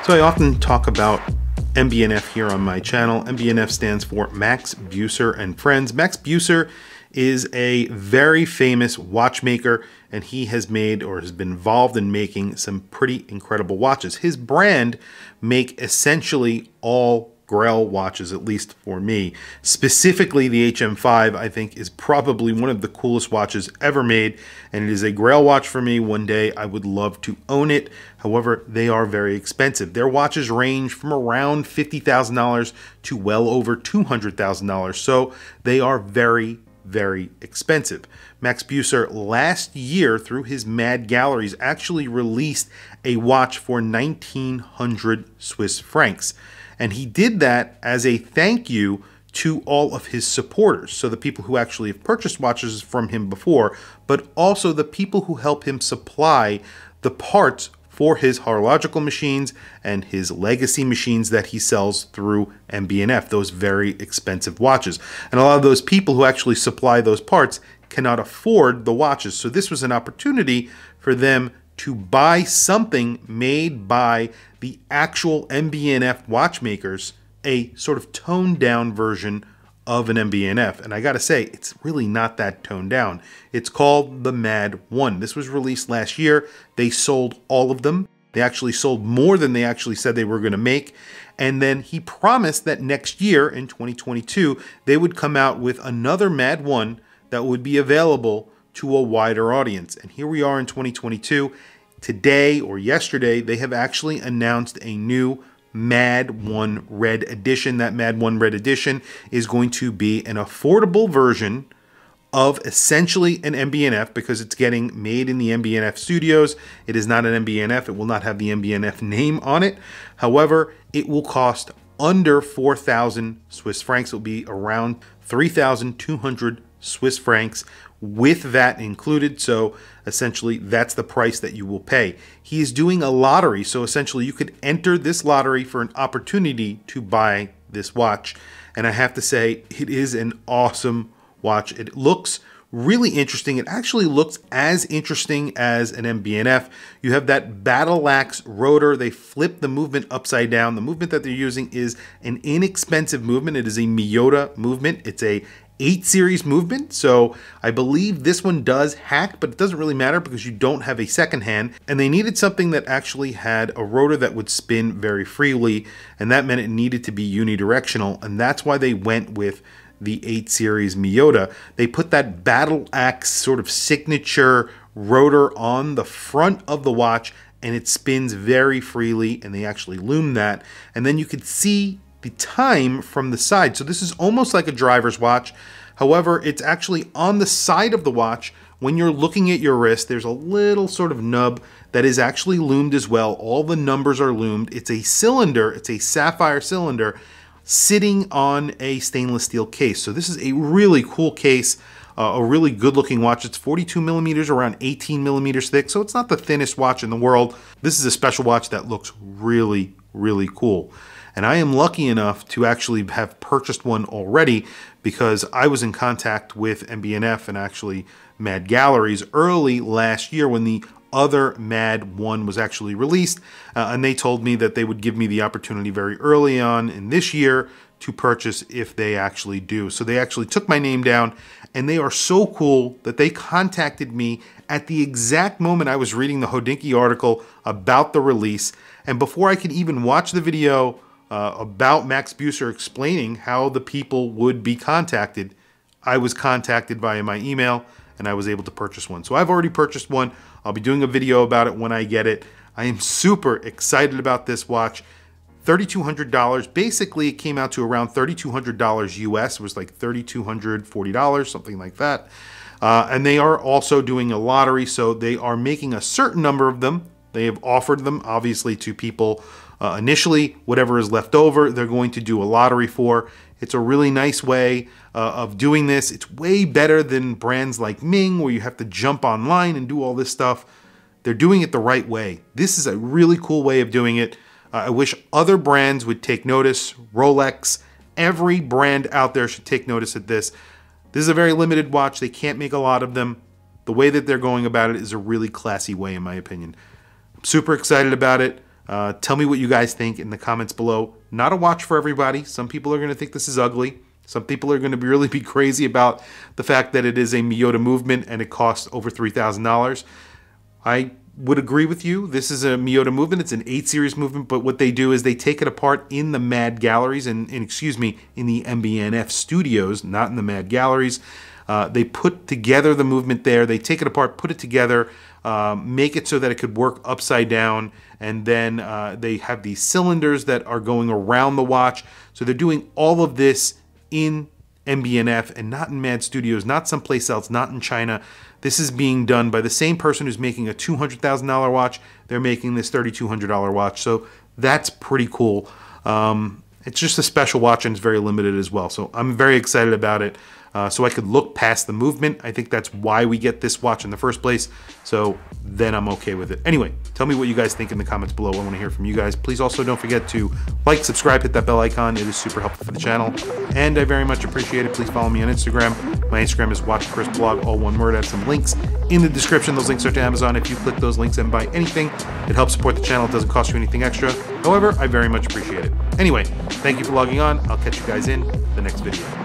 So I often talk about MB&F here on my channel. MB&F stands for Max Buser and Friends. Max Buser is a very famous watchmaker, and he has made or has been involved in making some pretty incredible watches. His brand make essentially all Grail watches, at least for me. Specifically, the HM5, I think, is probably one of the coolest watches ever made, and it is a Grail watch for me. One day I would love to own it. However, they are very expensive. Their watches range from around $50,000 to well over $200,000, so they are very, very expensive. Max Buser last year, through his M.A.D galleries, actually released a watch for 1,900 Swiss francs. And he did that as a thank you to all of his supporters. So the people who actually have purchased watches from him before, but also the people who help him supply the parts for his horological machines and his legacy machines that he sells through MB&F, those very expensive watches. And a lot of those people who actually supply those parts cannot afford the watches. So this was an opportunity for them to buy something made by the actual MB&F watchmakers, a sort of toned down version of an MB&F. And I gotta say, it's really not that toned down. It's called the M.A.D 1. This was released last year. They sold all of them. They actually sold more than they actually said they were gonna make. And then he promised that next year, in 2022, they would come out with another M.A.D 1 that would be available to a wider audience. And here we are in 2022. Today or yesterday, they have actually announced a new M.A.D 1 Red Edition. That M.A.D 1 Red Edition is going to be an affordable version of essentially an MB&F, because it's getting made in the MB&F studios. It is not an MB&F. It will not have the MB&F name on it. However, it will cost under 4,000 Swiss francs. It will be around 3,200 Swiss francs with VAT included. So essentially that's the price that you will pay. He is doing a lottery, so essentially you could enter this lottery for an opportunity to buy this watch. And I have to say, it is an awesome watch. It looks really interesting. It actually looks as interesting as an MB&F. You have that battle axe rotor. They flip the movement upside down. The movement that they're using is an inexpensive movement. It is a M.A.D movement. It's a 8 series movement, so I believe this one does hack, but it doesn't really matter because you don't have a second hand. And they needed something that actually had a rotor that would spin very freely, and that meant it needed to be unidirectional, and that's why they went with the 8 series M.A.D. They put that battle axe sort of signature rotor on the front of the watch, and it spins very freely, and they actually loomed that. And then you could see the time from the side. So this is almost like a driver's watch. However, it's actually on the side of the watch. When you're looking at your wrist, there's a little sort of nub that is actually loomed as well. All the numbers are loomed. It's a cylinder, it's a sapphire cylinder sitting on a stainless steel case. So this is a really cool case, a really good looking watch. It's 42 millimeters, around 18 millimeters thick. So it's not the thinnest watch in the world. This is a special watch that looks really, really cool. And I am lucky enough to actually have purchased one already, because I was in contact with MB&F and actually M.A.D galleries early last year when the other M.A.D 1 was actually released. And they told me that they would give me the opportunity very early on in this year to purchase if they actually do. So they actually took my name down, and they are so cool that they contacted me at the exact moment I was reading the Hodinkee article about the release. And before I could even watch the video about Max Buser explaining how the people would be contacted, I was contacted via my email, and I was able to purchase one. So I've already purchased one. I'll be doing a video about it when I get it. I am super excited about this watch. $3,200. Basically, it came out to around $3,200 US. It was like $3,240, something like that. And they are also doing a lottery, so they are making a certain number of them. They have offered them, obviously, to people initially. Whatever is left over, they're going to do a lottery for. It's a really nice way of doing this. It's way better than brands like Ming, where you have to jump online and do all this stuff. They're doing it the right way. This is a really cool way of doing it. I wish other brands would take notice. Rolex, every brand out there should take notice of this. This is a very limited watch. They can't make a lot of them. The way that they're going about it is a really classy way, in my opinion. I'm super excited about it. Tell me what you guys think in the comments below. Not a watch for everybody. Some people are going to think this is ugly. Some people are going to really be crazy about the fact that it is a M.A.D movement and it costs over $3,000. I would agree with you. This is a M.A.D movement. It's an 8 series movement, but what they do is they take it apart in the M.A.D galleries and excuse me, in the MB&F studios, not in the M.A.D galleries. They put together the movement there. They take it apart, put it together, make it so that it could work upside down, and then they have these cylinders that are going around the watch. So they're doing all of this in MB&F and not in M.A.D studios, not someplace else, not in China. This is being done by the same person who's making a $200,000 watch. They're making this $3,200 watch. So that's pretty cool. It's just a special watch and it's very limited as well. So I'm very excited about it. So I could look past the movement. I think that's why we get this watch in the first place. So then I'm okay with it. Anyway, tell me what you guys think in the comments below. I want to hear from you guys. Please also don't forget to like, subscribe, hit that bell icon. It is super helpful for the channel. And I very much appreciate it. Please follow me on Instagram. My Instagram is watchmakersblog, all one word. I have some links in the description. Those links are to Amazon. If you click those links and buy anything, it helps support the channel. It doesn't cost you anything extra. However, I very much appreciate it. Anyway, thank you for logging on. I'll catch you guys in the next video.